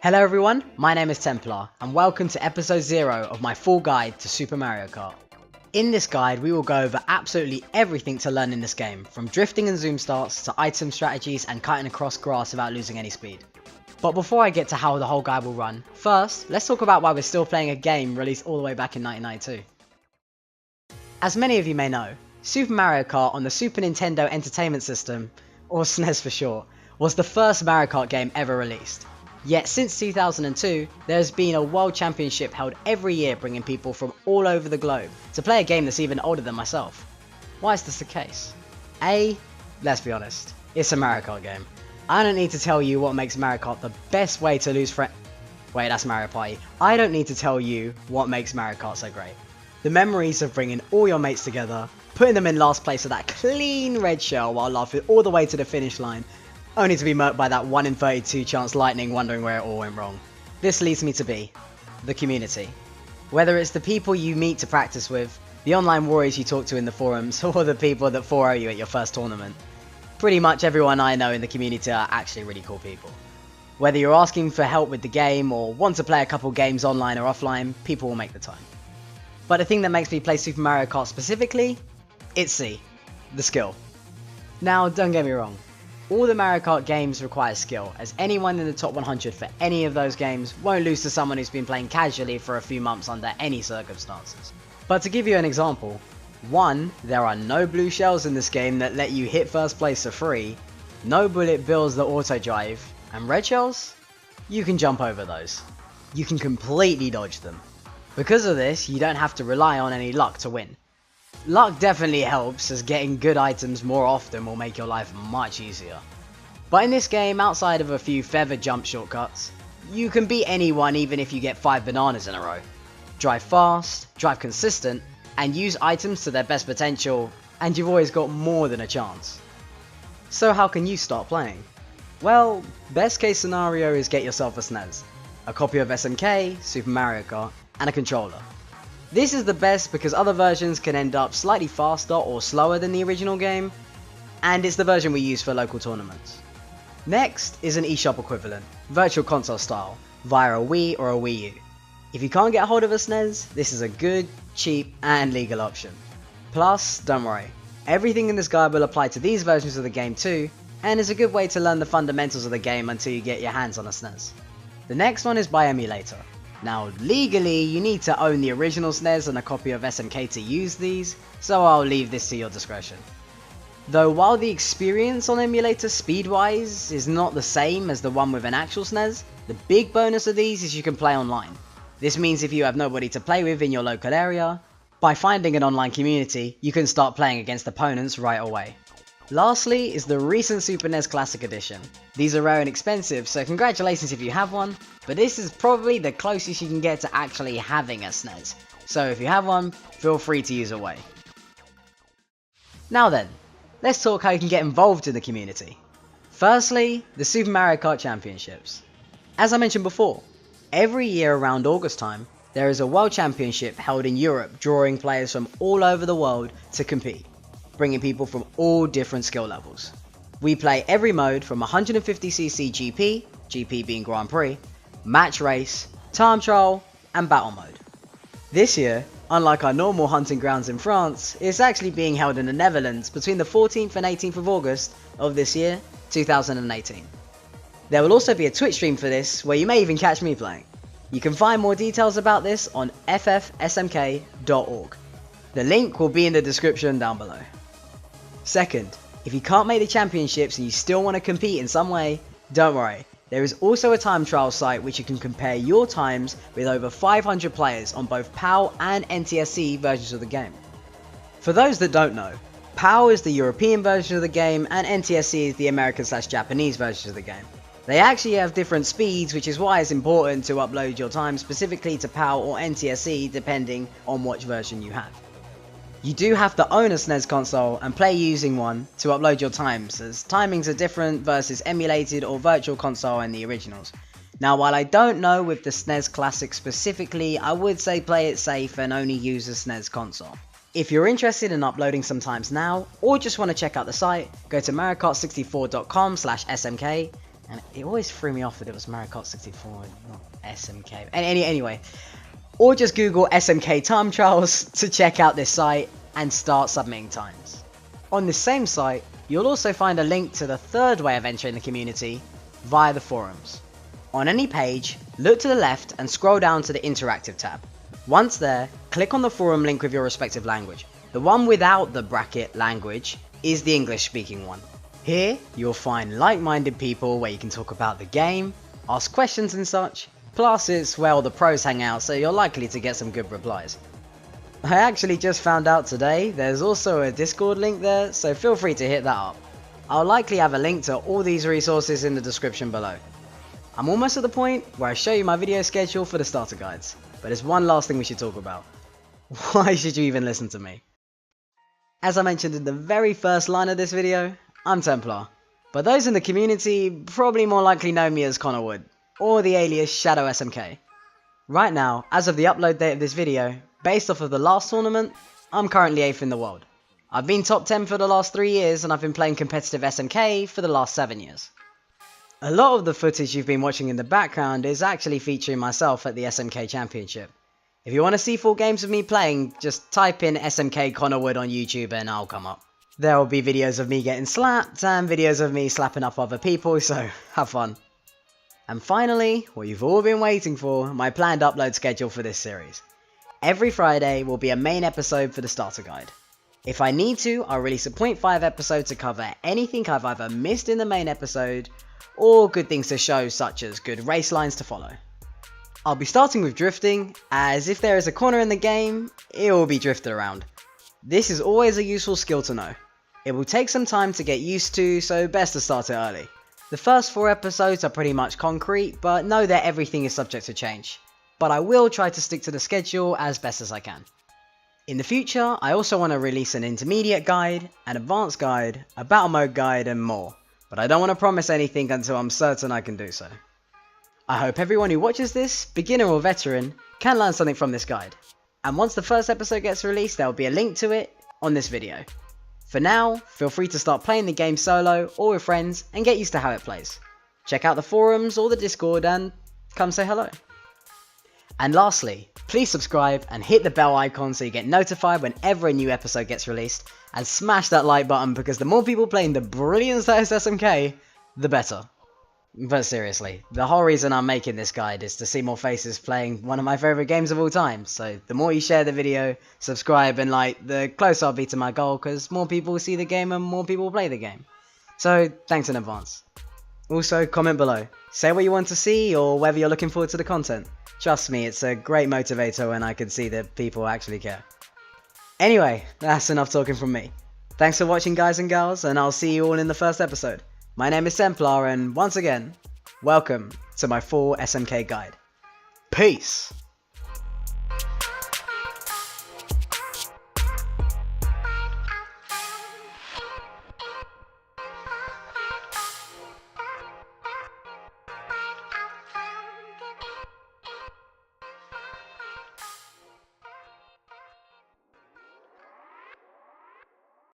Hello everyone, my name is Templar, and welcome to episode 0 of my full guide to Super Mario Kart. In this guide we will go over absolutely everything to learn in this game, from drifting and zoom starts to item strategies and cutting across grass without losing any speed. But before I get to how the whole guide will run, first let's talk about why we're still playing a game released all the way back in 1992. As many of you may know, Super Mario Kart on the Super Nintendo Entertainment System, or SNES for short, was the first Mario Kart game ever released. Yet since 2002, there has been a World Championship held every year, bringing people from all over the globe to play a game that's even older than myself. Why is this the case? Let's be honest, it's a Mario Kart game. I don't need to tell you what makes Mario Kart the best way to lose friends. Wait, that's Mario Party. I don't need to tell you what makes Mario Kart so great. The memories of bringing all your mates together, putting them in last place with that clean red shell while laughing all the way to the finish line, only to be murked by that 1 in 32 chance lightning, wondering where it all went wrong. This leads me to be the community. Whether it's the people you meet to practice with, the online warriors you talk to in the forums, or the people that 4-0 you at your first tournament. Pretty much everyone I know in the community are actually really cool people. Whether you're asking for help with the game or want to play a couple games online or offline, people will make the time. But the thing that makes me play Super Mario Kart specifically, it's the skill. Now don't get me wrong, all the Mario Kart games require skill, as anyone in the top 100 for any of those games won't lose to someone who's been playing casually for a few months under any circumstances. But to give you an example, 1. There are no blue shells in this game that let you hit first place for free, no bullet bills that auto drive, and red shells? You can jump over those. You can completely dodge them. Because of this, you don't have to rely on any luck to win. Luck definitely helps, as getting good items more often will make your life much easier. But in this game, outside of a few feather jump shortcuts, you can beat anyone even if you get 5 bananas in a row. Drive fast, drive consistent, and use items to their best potential, and you've always got more than a chance. So how can you start playing? Well, best case scenario is get yourself a SNES, a copy of SMK, Super Mario Kart, and a controller. This is the best because other versions can end up slightly faster or slower than the original game, and it's the version we use for local tournaments. Next is an eShop equivalent, virtual console style, via a Wii or a Wii U. If you can't get a hold of a SNES, this is a good, cheap, and legal option. Plus, don't worry, everything in this guide will apply to these versions of the game too, and is a good way to learn the fundamentals of the game until you get your hands on a SNES. The next one is by emulator. Now legally you need to own the original SNES and a copy of SMK to use these, so I'll leave this to your discretion. Though while the experience on emulator speed-wise is not the same as the one with an actual SNES, the big bonus of these is you can play online. This means if you have nobody to play with in your local area, by finding an online community, you can start playing against opponents right away. Lastly is the recent Super NES Classic Edition. These are rare and expensive, so congratulations if you have one, but this is probably the closest you can get to actually having a SNES, so if you have one, feel free to use away. Now then, let's talk how you can get involved in the community. Firstly, the Super Mario Kart Championships. As I mentioned before, every year around August time, there is a World Championship held in Europe, drawing players from all over the world to compete, bringing people from all different skill levels. We play every mode from 150cc GP, GP being Grand Prix, match race, time trial, and battle mode. This year, unlike our normal hunting grounds in France, it's actually being held in the Netherlands between the 14th and 18th of August of this year, 2018. There will also be a Twitch stream for this, where you may even catch me playing. You can find more details about this on ffsmk.org. The link will be in the description down below. Second, if you can't make the championships and you still want to compete in some way, don't worry, there is also a time trial site which you can compare your times with over 500 players on both PAL and NTSC versions of the game. For those that don't know, PAL is the European version of the game and NTSC is the American/Japanese version of the game. They actually have different speeds, which is why it's important to upload your time specifically to PAL or NTSC depending on which version you have. You do have to own a SNES console and play using one to upload your times, as timings are different versus emulated or virtual console and the originals. Now while I don't know with the SNES Classic specifically, I would say play it safe and only use a SNES console. If you're interested in uploading some times now, or just want to check out the site, go to mariokart64.com/smk, And it always threw me off that it was Mario Kart 64, not SMK. Anyway, or just Google SMK time trials to check out this site and start submitting times. On this same site, you'll also find a link to the third way of entering the community, via the forums. On any page, look to the left and scroll down to the interactive tab. Once there, click on the forum link with your respective language. The one without the bracket language is the English speaking one. Here, you'll find like-minded people where you can talk about the game, ask questions and such, plus it's where all the pros hang out, so you're likely to get some good replies. I actually just found out today there's also a Discord link there, so feel free to hit that up. I'll likely have a link to all these resources in the description below. I'm almost at the point where I show you my video schedule for the starter guides, but there's one last thing we should talk about. Why should you even listen to me? As I mentioned in the very first line of this video, I'm Templar, but those in the community probably more likely know me as Connor Wood, or the alias Shadow SMK. Right now, as of the upload date of this video, based off of the last tournament, I'm currently 8th in the world. I've been top 10 for the last 3 years and I've been playing competitive SMK for the last 7 years. A lot of the footage you've been watching in the background is actually featuring myself at the SMK Championship. If you want to see full games of me playing, just type in SMK Connor Wood on YouTube and I'll come up. There will be videos of me getting slapped and videos of me slapping up other people, so have fun. And finally, what you've all been waiting for, my planned upload schedule for this series. Every Friday will be a main episode for the starter guide. If I need to, I'll release a 0.5 episode to cover anything I've either missed in the main episode, or good things to show such as good race lines to follow. I'll be starting with drifting, as if there is a corner in the game, it will be drifted around. This is always a useful skill to know. It will take some time to get used to, so best to start it early. The first 4 episodes are pretty much concrete, but know that everything is subject to change. But I will try to stick to the schedule as best as I can. In the future, I also want to release an intermediate guide, an advanced guide, a battle mode guide and more, but I don't want to promise anything until I'm certain I can do so. I hope everyone who watches this, beginner or veteran, can learn something from this guide. And once the first episode gets released, there will be a link to it on this video. For now, feel free to start playing the game solo or with friends and get used to how it plays. Check out the forums or the Discord and come say hello. And lastly, please subscribe and hit the bell icon so you get notified whenever a new episode gets released, and smash that like button because the more people playing the brilliance that is SMK, the better. But seriously, the whole reason I'm making this guide is to see more faces playing one of my favourite games of all time, so the more you share the video, subscribe and like, the closer I'll be to my goal because more people will see the game and more people will play the game. So thanks in advance. Also, comment below, say what you want to see or whether you're looking forward to the content. Trust me, it's a great motivator when I can see that people actually care. Anyway, that's enough talking from me. Thanks for watching guys and girls, and I'll see you all in the first episode. My name is Templar and once again, welcome to my full SMK guide. Peace!